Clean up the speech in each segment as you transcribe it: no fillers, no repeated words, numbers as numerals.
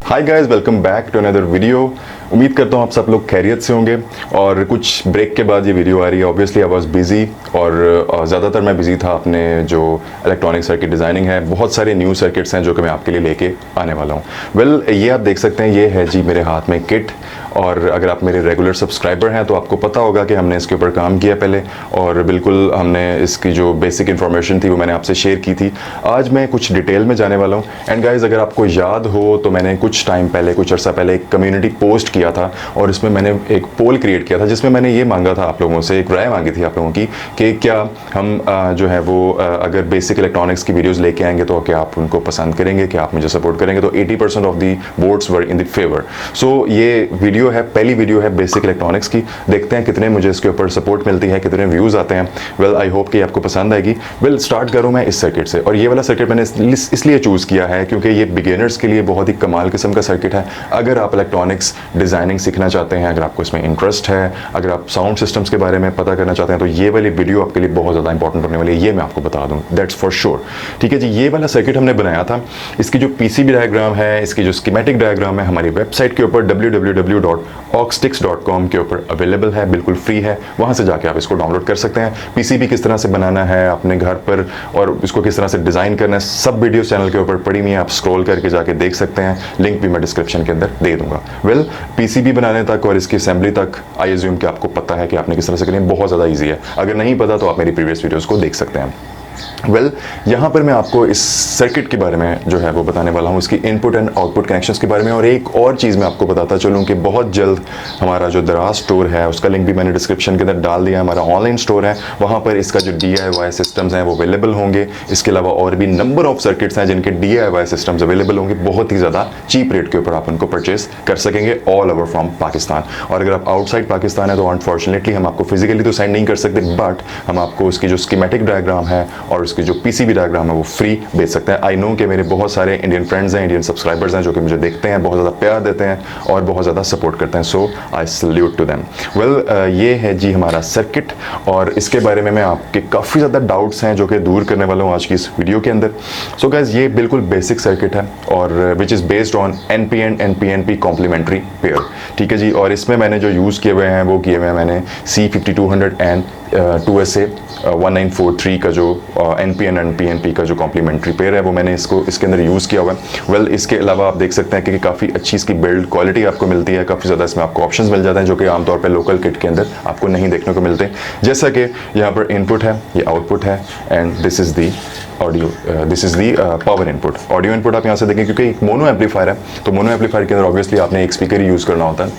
Hi guys, welcome back to another video. उम्मीद करता हूँ आप सब लोग खैरियत से होंगे और कुछ ब्रेक के बाद ये वीडियो आ रही है। ऑब्वियसली आई वाज बिज़ी और ज़्यादातर मैं बिज़ी था अपने जो इलेक्ट्रॉनिक सर्किट डिज़ाइनिंग है। बहुत सारे न्यू सर्किट्स हैं जो कि मैं आपके लिए लेके आने वाला हूँ। वेल, ये आप देख सकते हैं, ये है जी मेरे हाथ में किट। और अगर आप मेरे रेगुलर सब्सक्राइबर हैं तो आपको पता होगा कि हमने इसके ऊपर काम किया पहले और बिल्कुल हमने इसकी जो बेसिक इन्फॉर्मेशन थी वो मैंने आपसे शेयर की थी। आज मैं कुछ डिटेल में जाने वाला हूँ। एंड गाइज, अगर आपको याद हो तो मैंने कुछ टाइम पहले, कुछ अर्सा पहले एक कम्युनिटी पोस्ट किया था और इसमें मैंने एक पोल क्रिएट किया था जिसमें मैंने ये मांगा था आप लोगों से, एक राय मांगी थी आप लोगों की कि क्या हम जो है वो अगर बेसिक इलेक्ट्रॉनिक्स की वीडियोज़ लेके आएंगे तो क्या आप उनको पसंद करेंगे, क्या आप मुझे सपोर्ट करेंगे। तो 80% of the votes were in the favour. So ये वीडियो है, पहली वीडियो है बेसिक इलेक्ट्रॉनिक्स की। देखते हैं कितने मुझे इसके ऊपर सपोर्ट मिलती है, कितने व्यूज़ आते हैं। वेल, आई होप कि आपको पसंद आएगी। वेल, स्टार्ट करूँ मैं इस सर्किट से। और ये वाला सर्किट मैंने इसलिए चूज़ किया है क्योंकि ये बिगिनर्स के लिए बहुत ही कमाल किस्म का सर्किट है। अगर आप इलेक्ट्रॉनिक्स डिज़ाइनिंग सीखना चाहते हैं, अगर आपको इसमें इंटरेस्ट है, अगर आप साउंड सिस्टम्स के बारे में पता करना चाहते हैं, तो ये वाली वीडियो आपके लिए बहुत ज़्यादा इंपॉर्टेंट होने वाली है। ये मैं आपको बता दूँ, दैट्स फॉर श्योर। ठीक है जी, ये वाला सर्किट हमने बनाया था। इसकी जो पीसीबी डायग्राम है, इसकी जो स्कीमेटिक डायग्राम है, हमारी वेबसाइट के ऊपर www.auxtix.com के ऊपर अवेलेबल है, बिल्कुल फ्री है। वहाँ से जाके आप इसको डाउनलोड कर सकते हैं। पीसीबी किस तरह से बनाना है अपने घर पर और इसको किस तरह से डिज़ाइन करना है, सब वीडियो चैनल के ऊपर पड़ी हुई है। आप स्क्रॉल करके जाके देख सकते हैं। लिंक भी मैं डिस्क्रिप्शन के अंदर दे दूंगा। वेल, पीसीबी बनाने तक और इसकी असेंबली तक आई अज्यूम कि आपको पता है कि आपने किस तरह से करनी है। बहुत ज़्यादा ईजी है। अगर नहीं पता तो आप मेरी प्रीवियस वीडियोज़ को देख सकते हैं। वेल, यहाँ पर मैं आपको इस सर्किट के बारे में जो है वो बताने वाला हूँ, इसकी इनपुट एंड आउटपुट कनेक्शंस के बारे में। और एक और चीज़ मैं आपको बताता चलूँ कि बहुत जल्द हमारा जो दराज स्टोर है उसका लिंक भी मैंने डिस्क्रिप्शन के अंदर डाल दिया। हमारा ऑनलाइन स्टोर है, वहाँ पर इसका जो DIY सिस्टम्स हैं वो अवेलेबल होंगे। इसके अलावा और भी नंबर ऑफ सर्किट्स हैं जिनके DIY सिस्टम्स अवेलेबल होंगे। बहुत ही ज़्यादा चीप रेट के ऊपर आप उनको परचेज कर सकेंगे ऑल ओवर फ्रॉम पाकिस्तान। और अगर आप आउटसाइड पाकिस्तान है तो अनफॉर्चुनेटली हम आपको फिजिकली तो सेंड नहीं कर सकते, बट हम आपको उसकी जो स्कीमेटिक डायग्राम है और उसकी जो पीसीबी डायग्राम है वो फ्री बेच सकते हैं। आई नो कि मेरे बहुत सारे इंडियन फ्रेंड्स हैं, इंडियन सब्सक्राइबर्स हैं जो कि मुझे देखते हैं, बहुत ज़्यादा प्यार देते हैं और बहुत ज़्यादा सपोर्ट करते हैं। So I salute to them. Well, ये है जी हमारा सर्किट और इसके बारे में मैं आपके काफ़ी ज़्यादा डाउट्स हैं जो कि दूर करने वाला हूँ आज की इस वीडियो के अंदर। सो गाइस, ये बिल्कुल बेसिक सर्किट है और which is based on NPN and PNP complementary pair. ठीक है जी, और इसमें मैंने जो यूज़ किए हुए हैं वो किए हुए हैं मैंने C5200 एंड 2SA 1943 का जो NPN एंड PNP का जो कॉम्प्लीमेंट्री पेयर है वो मैंने इसके अंदर यूज़ किया हुआ है। वेल, इसके अलावा आप देख सकते हैं कि काफ़ी अच्छी इसकी बिल्ड क्वालिटी आपको मिलती है। काफ़ी ज़्यादा इसमें आपको ऑप्शंस मिल जाते हैं जो कि आमतौर पे लोकल किट के अंदर आपको नहीं देखने को मिलते। जैसा कि यहाँ पर इनपुट है, ये आउटपुट है and this is the audio, this is the power input. Audio input आप यहाँ से देखें क्योंकि एक मोनो एम्पलीफायर है, तो मोनो एम्पलीफायर के अंदर ऑब्वियसली आपने एक स्पीकर ही यूज़ करना होता है।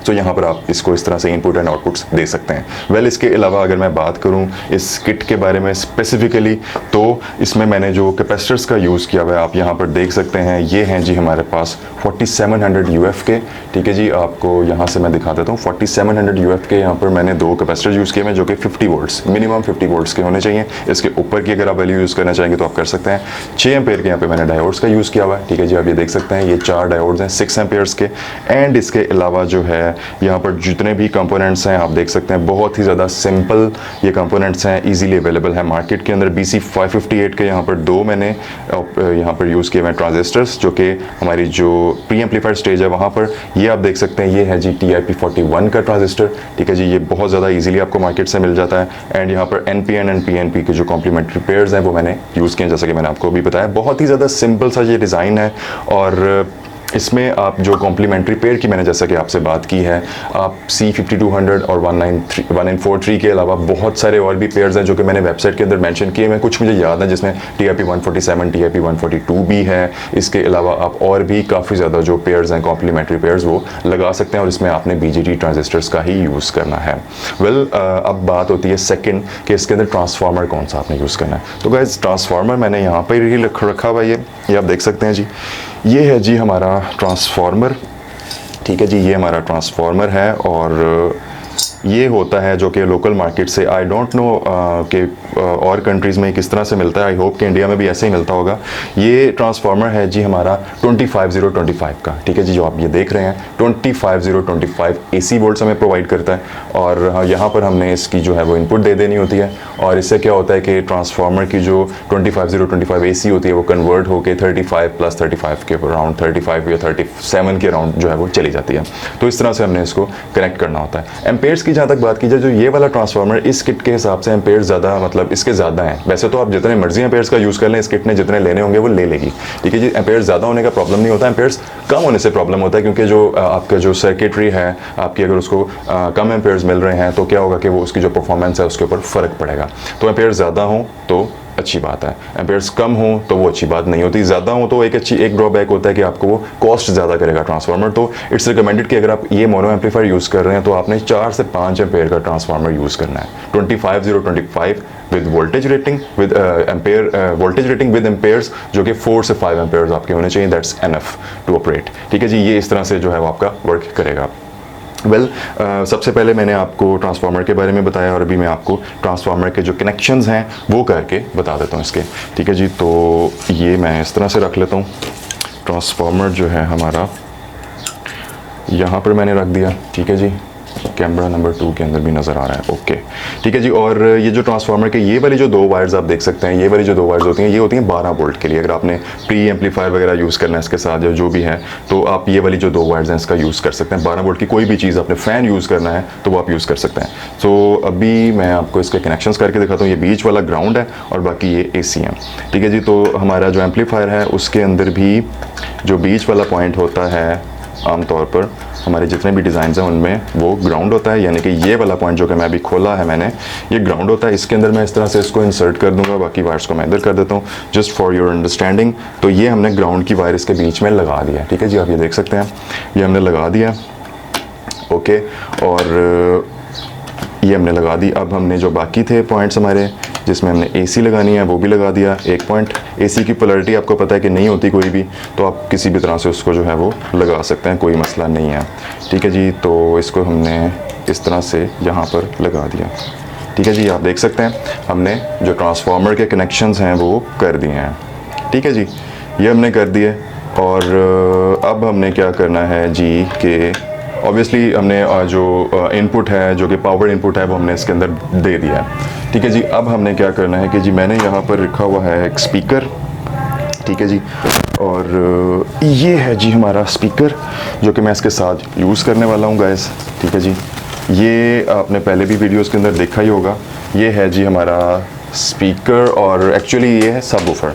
तो यहाँ पर आप इसको इस तरह से इनपुट एंड आउटपुट्स दे सकते हैं। वेल, इसके अलावा अगर मैं बात करूँ इस किट के बारे में स्पेसिफिकली, तो इसमें मैंने जो कैपेसिटर्स का यूज़ किया हुआ है आप यहाँ पर देख सकते हैं। ये हैं जी हमारे पास 4700 UF के। ठीक है जी, आपको यहाँ से मैं दिखा देता हूँ। 4700 UF के यहाँ पर मैंने दो कैपेसिटर यूज़ किए हैं जो कि 50 वोल्ट्स, मिनिमम 50 वोल्ट्स के होने चाहिए। इसके ऊपर की अगर आप वैल्यू यूज़ करना चाहेंगे तो आप कर सकते हैं। 6 एम्पेयर के यहाँ पे मैंने डायोड्स का यूज़ किया हुआ है। ठीक है जी, आप ये देख सकते हैं, ये 4 डायोड्स हैं 6 एम्पेयर्स के। एंड इसके अलावा जो है यहाँ पर जितने भी कंपोनेंट्स हैं आप देख सकते हैं, बहुत ही ज़्यादा सिंपल ये कंपोनेंट्स हैं, इजीली अवेलेबल है मार्केट के अंदर। BC558 के यहाँ पर दो मैंने यहाँ पर यूज़ किए हुए ट्रांजिस्टर्स जो कि हमारी जो प्री एम्पलीफायर स्टेज है वहाँ पर। ये आप देख सकते हैं, ये है जी TIP41 का ट्रांजिस्टर। ठीक है जी, ये बहुत ज़्यादा ईजिली आपको मार्केट से मिल जाता है। एंड यहाँ पर NPN एंड PNP के जो कॉम्प्लीमेंट्री पेयर्स हैं वो मैंने यूज़ किए, जैसा कि मैंने आपको भी बताया। बहुत ही ज़्यादा सिंपल सा ये डिज़ाइन है और इसमें आप जो कॉम्प्लीमेंट्री पेयर की मैंने जैसा कि आपसे बात की है, आप C5200 और 1943 के अलावा बहुत सारे और भी पेयर्स हैं जो कि मैंने वेबसाइट के अंदर मेंशन किए हैं। कुछ मुझे याद है जिसमें TIP147, TIP142 भी है। इसके अलावा आप और भी काफ़ी ज़्यादा जो पेयर्स हैं कॉम्प्लीमेंट्री पेयर्स वो लगा सकते हैं और इसमें आपने BJT ट्रांजिस्टर्स का ही यूज़ करना है। वेल, अब बात होती है सेकेंड कि इसके अंदर ट्रांसफार्मर कौन सा आपने यूज़ करना है। तो गाइस, ट्रांसफार्मर मैंने यहाँ पर ही रखा हुआ है। ये आप देख सकते हैं जी, ये है जी हमारा ट्रांसफार्मर। ठीक है जी, ये हमारा ट्रांसफार्मर है और ये होता है जो कि लोकल मार्केट से, आई डोंट नो कि और कंट्रीज़ में किस तरह से मिलता है, आई होप कि इंडिया में भी ऐसे ही मिलता होगा। ये ट्रांसफार्मर है जी हमारा 25025 का, ठीक है जी, जो आप ये देख रहे हैं 25025 AC वोल्ट्स हमें प्रोवाइड करता है। और यहाँ पर हमने इसकी जो है वो इनपुट दे देनी होती है, और इससे क्या होता है कि ट्रांसफार्मर की जो 25025 AC होती है वो कन्वर्ट होकर 35 + 35 के अराउंड 35 या 37 के अराउंड जो है वो चली जाती है। तो इस तरह से हमने इसको कनेक्ट करना होता है। एम्पेयर्स की जहाँ तक बात की जाए, जो ये वाला ट्रांसफार्मर इस किट के हिसाब से एम्पेयर्स ज़्यादा, मतलब इसके ज़्यादा हैं। वैसे तो आप जितने मर्जी एम्पेयर्स का यूज़ कर लें, इस किट ने जितने लेने होंगे वो ले लेगी, ठीक है जी। एम्पेयर्स ज़्यादा होने का प्रॉब्लम नहीं होता, एम्पेयर्स कम होने से प्रॉब्लम होता है, क्योंकि जो आपका जो सर्किटरी है आपकी, अगर उसको कम एम्पेयर्स मिल रहे हैं तो क्या होगा कि वो उसकी जो परफॉर्मेंस है उसके ऊपर फ़र्क पड़ेगा। तो एम्पेयर्स ज़्यादा हों तो अच्छी बात है, एम्पेयर्स कम हो तो वो अच्छी बात नहीं होती। ज़्यादा हो तो एक ड्रॉबैक होता है कि आपको वो कॉस्ट ज़्यादा करेगा ट्रांसफार्मर। तो इट्स रिकमेंडेड कि अगर आप ये मोनो एम्पलीफायर यूज़ कर रहे हैं तो आपने 4 से 5 एम्पेयर का ट्रांसफार्मर यूज़ करना है। 25025 with voltage rating, with ampere voltage rating with Ampere's जो कि 4 से 5 एम्पेयर्स आपके होने चाहिए, दैट्स एनफ टू ऑपरेट, ठीक है जी। ये इस तरह से जो है वो आपका वर्क करेगा। सबसे पहले मैंने आपको ट्रांसफार्मर के बारे में बताया, और अभी मैं आपको ट्रांसफार्मर के जो कनेक्शंस हैं वो करके बता देता हूँ इसके, ठीक है जी। तो ये मैं इस तरह से रख लेता हूँ। ट्रांसफार्मर जो है हमारा यहाँ पर मैंने रख दिया, ठीक है जी। कैमरा नंबर 2 के अंदर भी नज़र आ रहा है, ओके, ठीक है जी। और ये जो ट्रांसफार्मर के ये वाली जो 2 वायर्स आप देख सकते हैं, ये वाली जो 2 वायर्स होती हैं, ये होती हैं 12 वोल्ट के लिए। अगर आपने प्री एम्पलीफायर वगैरह यूज़ करना है इसके साथ या जो भी है, तो आप ये वाली जो 2 वायर्स हैं इसका यूज़ कर सकते हैं। 12 वोल्ट की कोई भी चीज़, आपने फ़ैन यूज़ करना है तो वो आप यूज़ कर सकते हैं। तो अभी मैं आपको इसके कनेक्शंस करके दिखाता हूँ। ये बीच वाला ग्राउंड है और बाकी ये AC है, ठीक है जी। तो हमारा जो एम्पलीफायर है उसके अंदर भी जो बीच वाला पॉइंट होता है, आमतौर पर हमारे जितने भी डिज़ाइन हैं उनमें वो ग्राउंड होता है, यानी कि ये वाला पॉइंट जो कि मैं अभी खोला है मैंने, ये ग्राउंड होता है। इसके अंदर मैं इस तरह से इसको इंसर्ट कर दूंगा, बाकी वायर्स को मैं इधर कर देता हूँ जस्ट फॉर योर अंडरस्टैंडिंग। तो ये हमने ग्राउंड की वायर इसके बीच में लगा दिया, ठीक है जी। आप ये देख सकते हैं, ये हमने लगा दिया, ओके। और ये हमने लगा दी। अब हमने जो बाकी थे पॉइंट्स हमारे जिसमें हमने AC लगानी है वो भी लगा दिया। एक पॉइंट, AC की पोलैरिटी आपको पता है कि नहीं होती कोई भी, तो आप किसी भी तरह से उसको जो है वो लगा सकते हैं, कोई मसला नहीं है, ठीक है जी। तो इसको हमने इस तरह से यहाँ पर लगा दिया, ठीक है जी। आप देख सकते हैं हमने जो ट्रांसफार्मर के कनेक्शंस हैं वो कर दिए हैं, ठीक है जी। ये हमने कर दिए। और अब हमने क्या करना है जी कि ऑब्वियसली हमने जो इनपुट है, जो कि पावर इनपुट है, वो हमने इसके अंदर दे दिया है, ठीक है जी। अब हमने क्या करना है कि जी मैंने यहाँ पर रखा हुआ है एक स्पीकर, ठीक है जी। और ये है जी हमारा स्पीकर जो कि मैं इसके साथ यूज़ करने वाला हूँ गाइस, ठीक है जी। ये आपने पहले भी वीडियोस के अंदर देखा ही होगा। ये है जी हमारा स्पीकर, और एक्चुअली ये है सबवूफर,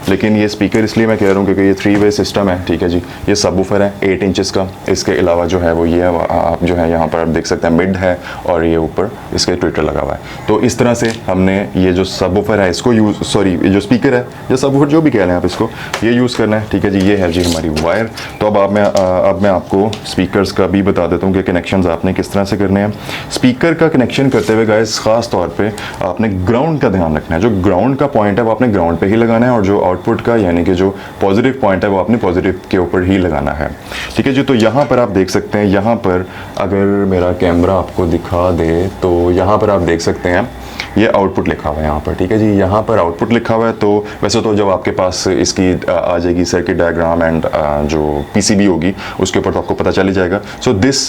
लेकिन ये स्पीकर इसलिए मैं कह रहा हूँ क्योंकि ये 3-वे सिस्टम है, ठीक है जी। ये सबवूफर है 8 इंचेस का। इसके अलावा जो है वो ये आप जो है यहाँ पर आप देख सकते हैं मिड है, और ये ऊपर इसके ट्विटर लगा हुआ है। तो इस तरह से हमने ये जो सबवूफर है इसको ये जो स्पीकर है या सबवूफर जो भी कह रहे हैं आप इसको, ये यूज़ करना है, ठीक है जी। ये है जी हमारी वायर। तो अब मैं आपको स्पीकर्स का भी बता देता हूँ कि कनेक्शन आपने किस तरह से करने हैं। स्पीकर का कनेक्शन करते हुए गाइस ख़ास तौर पर आपने ग्राउंड का ध्यान रखना है। जो ग्राउंड का पॉइंट है वो आपने ग्राउंड पर ही लगाना है, और जो आउटपुट का यानी कि जो पॉजिटिव पॉइंट है वो आपने पॉजिटिव के ऊपर ही लगाना है, ठीक है जी। तो यहाँ पर आप देख सकते हैं, यहाँ पर अगर मेरा कैमरा आपको दिखा दे तो यहाँ पर आप देख सकते हैं ये आउटपुट लिखा हुआ है यहाँ पर, ठीक है जी। यहाँ पर आउटपुट लिखा हुआ है। तो वैसे तो जब आपके पास इसकी आ जाएगी सर्किट डायग्राम एंड जो PCB होगी उसके ऊपर तो आपको पता चल ही जाएगा। सो दिस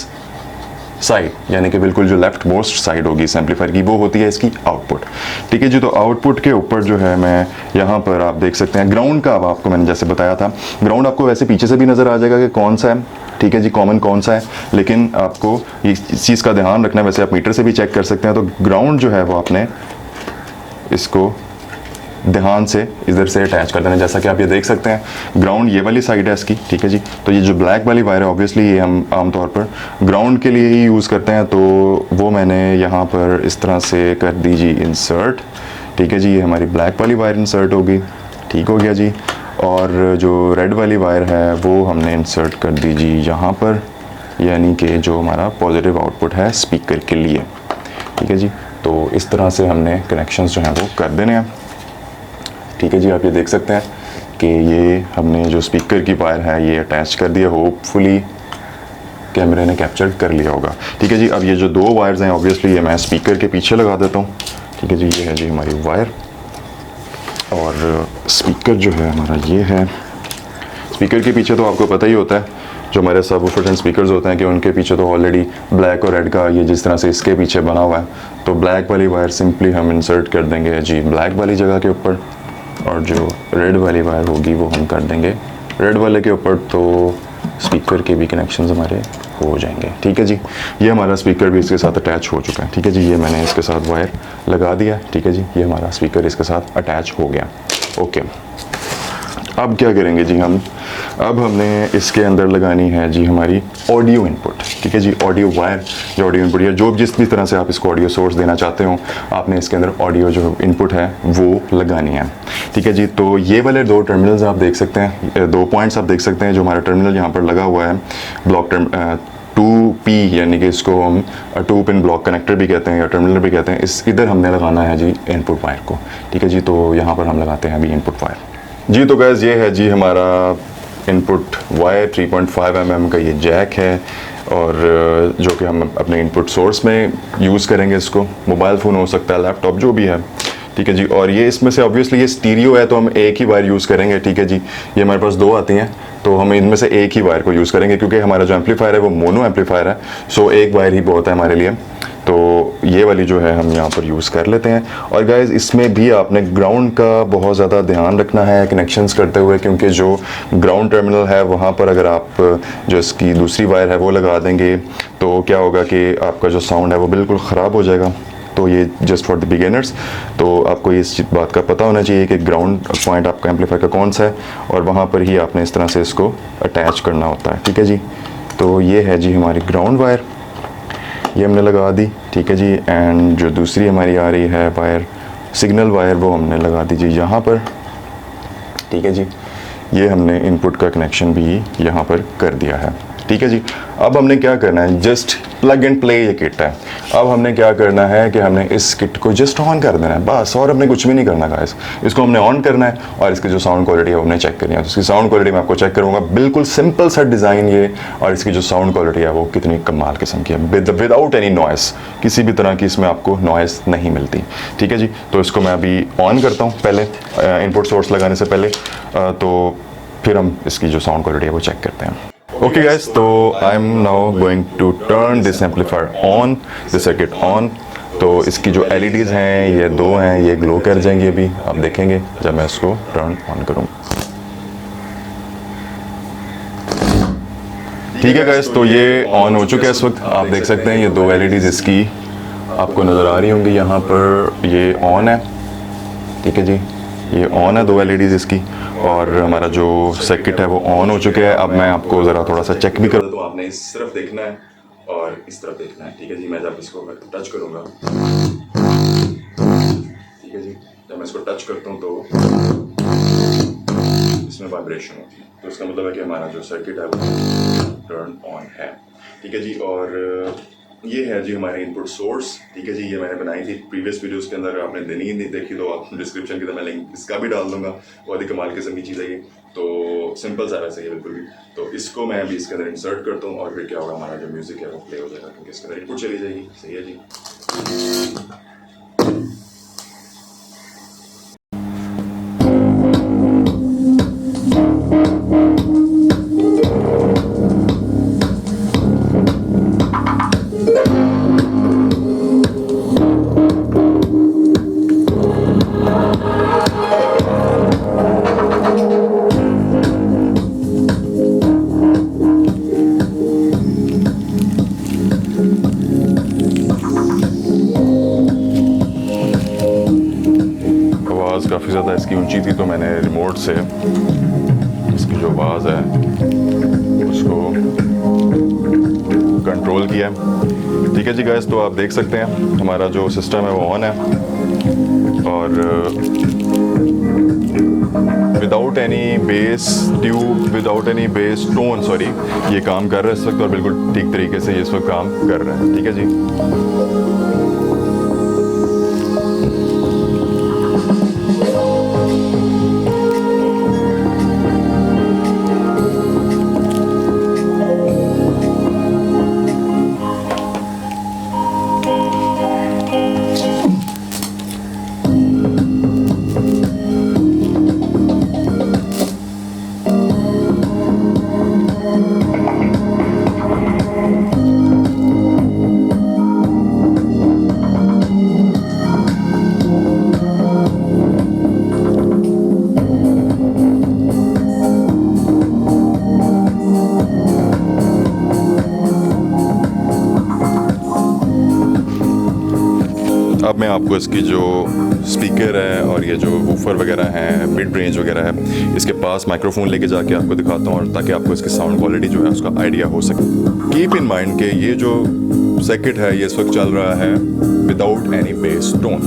साइड यानी कि बिल्कुल जो लेफ्ट मोस्ट साइड होगी इस एम्पलीफायर की वो होती है इसकी आउटपुट, ठीक है जी। तो आउटपुट के ऊपर जो है मैं यहाँ पर आप देख सकते हैं ग्राउंड का, अब आपको मैंने जैसे बताया था ग्राउंड आपको वैसे पीछे से भी नज़र आ जाएगा कि कौन सा है, ठीक है जी, कॉमन कौन सा है, लेकिन आपको इस चीज़ का ध्यान रखना है। वैसे आप मीटर से भी चेक कर सकते हैं। तो ग्राउंड जो है वो आपने इसको ध्यान से इधर से अटैच कर देना, जैसा कि आप ये देख सकते हैं ग्राउंड ये वाली साइड है इसकी, ठीक है जी। तो ये जो ब्लैक वाली वायर है ऑब्वियसली ये हम आमतौर पर ग्राउंड के लिए ही यूज़ करते हैं, तो वो मैंने यहाँ पर इस तरह से कर दी जी इंसर्ट, ठीक है जी। ये हमारी ब्लैक वाली वायर इंसर्ट होगी, ठीक हो गया जी। और जो रेड वाली वायर है वो हमने इंसर्ट कर दी जी यहाँ पर, यानी कि जो हमारा पॉजिटिव आउटपुट है स्पीकर के लिए, ठीक है जी। तो इस तरह से हमने कनेक्शंस जो हैं वो कर देने हैं, ठीक है जी। आप ये देख सकते हैं कि ये हमने जो स्पीकर की वायर है ये अटैच कर दिया। होपफुली कैमरे ने कैप्चर कर लिया होगा। ठीक है जी, अब ये जो दो वायर्स हैं ऑब्वियसली ये मैं स्पीकर के पीछे लगा देता हूँ। ठीक है जी, ये है जी हमारी वायर और स्पीकर जो है हमारा ये है। स्पीकर के पीछे तो आपको पता ही होता है जो हमारे सबवूफर्स एंड स्पीकर्स होते हैं कि उनके पीछे तो ऑलरेडी ब्लैक और रेड का ये जिस तरह से इसके पीछे बना हुआ है, तो ब्लैक वाली वायर सिंपली हम इंसर्ट कर देंगे जी ब्लैक वाली जगह के ऊपर, और जो रेड वाली वायर होगी वो हम कर देंगे रेड वाले के ऊपर, तो स्पीकर के भी कनेक्शंस हमारे हो जाएंगे। ठीक है जी, ये हमारा स्पीकर भी इसके साथ अटैच हो चुका है। ठीक है जी, ये मैंने इसके साथ वायर लगा दिया। ठीक है जी, ये हमारा स्पीकर इसके साथ अटैच हो गया। ओके, अब क्या करेंगे जी हम, अब हमने इसके अंदर लगानी है जी हमारी ऑडियो इनपुट। ठीक है जी, ऑडियो वायर जो ऑडियो इनपुट या जो जिस भी तरह से आप इसको ऑडियो सोर्स देना चाहते हो, आपने इसके अंदर ऑडियो जो इनपुट है वो लगानी है। ठीक है जी, तो ये वाले दो टर्मिनल्स आप देख सकते हैं, दो पॉइंट्स आप देख सकते हैं जो हमारा टर्मिनल यहाँ पर लगा हुआ है ब्लॉक 2P, यानी कि इसको हम 2 पिन ब्लॉक कनेक्टर भी कहते हैं या टर्मिनल भी कहते हैं। इस इधर हमने लगाना है जी इनपुट वायर को। ठीक है जी, तो यहाँ पर हम लगाते हैं अभी इनपुट वायर जी। तो गाइस ये है जी हमारा इनपुट वायर, 3.5 mm का ये जैक है, और जो कि हम अपने इनपुट सोर्स में यूज़ करेंगे इसको। मोबाइल फ़ोन हो सकता है, लैपटॉप, जो भी है। ठीक है जी, और ये इसमें से ऑब्वियसली ये स्टीरियो है तो हम एक ही वायर यूज़ करेंगे। ठीक है जी, ये हमारे पास दो आती हैं तो हम इनमें से एक ही वायर को यूज़ करेंगे क्योंकि हमारा जो एम्पलीफायर है वो मोनो एम्पलीफायर है, सो एक वायर ही बहुत है हमारे लिए। तो ये वाली जो है हम यहाँ पर यूज़ कर लेते हैं। और गाइज़ इसमें भी आपने ग्राउंड का बहुत ज़्यादा ध्यान रखना है कनेक्शंस करते हुए, क्योंकि जो ग्राउंड टर्मिनल है वहाँ पर अगर आप जो इसकी दूसरी वायर है वो लगा देंगे तो क्या होगा कि आपका जो साउंड है वो बिल्कुल ख़राब हो जाएगा। तो ये जस्ट फॉर द बिगिनर्स, तो आपको इस बात का पता होना चाहिए कि ग्राउंड पॉइंट आपका एम्पलीफायर का कौन सा है और वहाँ पर ही आपने इस तरह से इसको अटैच करना होता है। ठीक है जी, तो ये है जी हमारी ग्राउंड वायर, ये हमने लगा दी। ठीक है जी, एंड जो दूसरी हमारी आ रही है वायर, सिग्नल वायर, वो हमने लगा दी जी यहाँ पर। ठीक है जी, ये हमने इनपुट का कनेक्शन भी यहाँ पर कर दिया है। ठीक है जी, अब हमने क्या करना है, जस्ट प्लग एंड प्ले ये किट है। अब हमने क्या करना है कि हमने इस किट को जस्ट ऑन कर देना है बस, और हमने कुछ भी नहीं करना गाइस। इसको हमने ऑन करना है और इसकी जो साउंड क्वालिटी है वो हमने चेक करनी है। तो इसकी साउंड क्वालिटी मैं आपको चेक करूँगा, बिल्कुल सिंपल सा डिज़ाइन ये, और इसकी जो साउंड क्वालिटी है वो कितनी कमाल किस्म की है, विदाउट एनी नॉइस, किसी भी तरह की इसमें आपको नॉइस नहीं मिलती। ठीक है जी, तो इसको मैं अभी ऑन करता हूँ पहले इनपुट सोर्स लगाने से पहले, तो फिर हम इसकी जो साउंड क्वालिटी है वो चेक करते हैं। Okay guys, तो I am now going to turn this amplifier on, the circuit on। तो इसकी जो LEDs हैं ये दो हैं, ये ग्लो कर जाएंगी अभी, आप देखेंगे जब मैं इसको टर्न ऑन करूँ। ठीक है गाइस, तो ये ऑन हो चुका है इस वक्त, आप देख सकते हैं ये दो LEDs इसकी आपको नज़र आ रही होंगी, यहाँ पर ये ऑन है। ठीक है जी, ये ऑन है दो LEDs इसकी, और हमारा जो सर्किट है वो ऑन हो चुका है। अब मैं आपको ज़रा थोड़ा सा चेक भी कर, तो आपने इस तरफ देखना है और इस तरफ देखना है। ठीक है जी, मैं जब इसको टच करूँगा, ठीक है जी, जब मैं इसको टच करता हूँ तो इसमें वाइब्रेशन होती है, तो इसका मतलब है कि हमारा जो सर्किट है वो टर्न ऑन है। ठीक है जी, और ये है जी हमारे इनपुट सोर्स। ठीक है जी, ये मैंने बनाई थी प्रीवियस वीडियोस के अंदर, आपने देनी नहीं देखी तो आप डिस्क्रिप्शन के अंदर मैं लिंक इसका भी डाल दूंगा। बहुत ही कमाल किस्म की चीज़ है ये, तो सिंपल सा वैसे ही बिल्कुल भी। तो इसको मैं अभी इसके अंदर इंसर्ट करता हूँ और फिर क्या होगा, हमारा जो म्यूजिक है वो प्ले हो जाएगा क्योंकि इसके अंदर इनपुट चली जाएगी। सही है जी। काफ़ी ज़्यादा इसकी ऊंची थी तो मैंने रिमोट से इसकी जो आवाज़ है उसको कंट्रोल किया। ठीक है जी गाइस, तो आप देख सकते हैं हमारा जो सिस्टम है वो ऑन है और without any base tube, without any base tone, sorry, ये काम कर रहा है इस वक्त और बिल्कुल ठीक तरीके से ये इस वक्त काम कर रहा है। ठीक है जी। मैं आपको इसकी जो स्पीकर है और ये जो वूफर वगैरह हैं, मिड रेंज वगैरह है, इसके पास माइक्रोफोन लेके जाके आपको दिखाता हूँ, और ताकि आपको इसकी साउंड क्वालिटी जो है उसका आइडिया हो सके। कीप इन माइंड कि ये जो सर्किट है ये इस वक्त चल रहा है विदाउट एनी बेस टोन।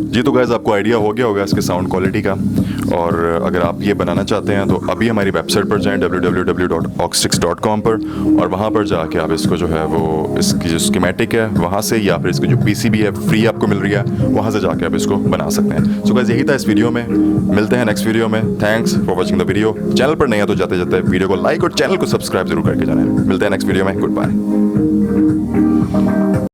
जी तो गाइस आपको आइडिया हो गया होगा इसके साउंड क्वालिटी का, और अगर आप ये बनाना चाहते हैं तो अभी हमारी वेबसाइट पर जाएं www.auxtix.com पर, और वहाँ पर जाके आप इसको जो है वो इसकी जो स्कीमेटिक है वहाँ से, या फिर इसकी जो PCB है फ्री आपको मिल रही है वहाँ से जाके आप इसको बना सकते हैं। सो गाइस यही था इस वीडियो में, मिलते हैं नेक्स्ट वीडियो में। Thanks for watching the video. Channel पर नहीं है तो जाते जाते वीडियो को लाइक और चैनल को सब्सक्राइब जरूर करके जाना है। मिलते हैं नेक्स्ट वीडियो में। Good bye.